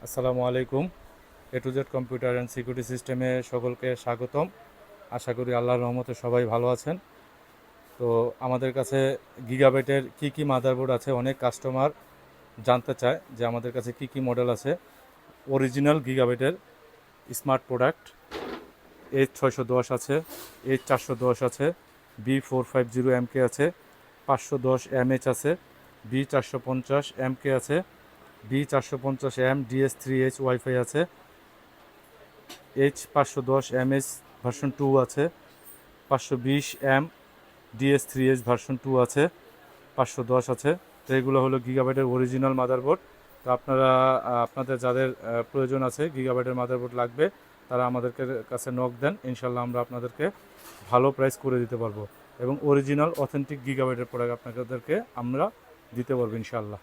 আসসালামু আলাইকুম। A to Z computer and security সিস্টেমে সকলকে স্বাগতম। আশা করি আল্লাহর রহমতে সবাই ভালো আছেন। তো আমাদের কাছে গিগাবাইটের কি মাদারবোর্ড আছে, অনেক কাস্টমার জানতে চায় যে আমাদের কাছে কি মডেল আছে। অরিজিনাল গিগাবাইটের স্মার্ট প্রোডাক্ট H610 আছে, H410 আছে, B450MK আছে, 510mH আছে, B450MK আছে, B450M DS3H ওয়াইফাই আছে, H510mH ভার্সন 2 আছে, 520M DS3H ভার্সন 2 আছে, 510 আছে। তো এগুলো হলো গিগাবাইটের অরিজিনাল মাদারবোর্ড। তো আপনাদের যাদের প্রয়োজন আছে, গিগাবাইটের মাদারবোর্ড লাগবে, তারা আমাদেরকে কাছে নক দেন, ইনশাল্লাহ আমরা আপনাদেরকে ভালো প্রাইস করে দিতে পারবো এবং অরিজিনাল অথেন্টিক গিগাবাইটের প্রোডাক্ট আপনাদেরকে আমরা দিতে পারবো ইনশাল্লাহ।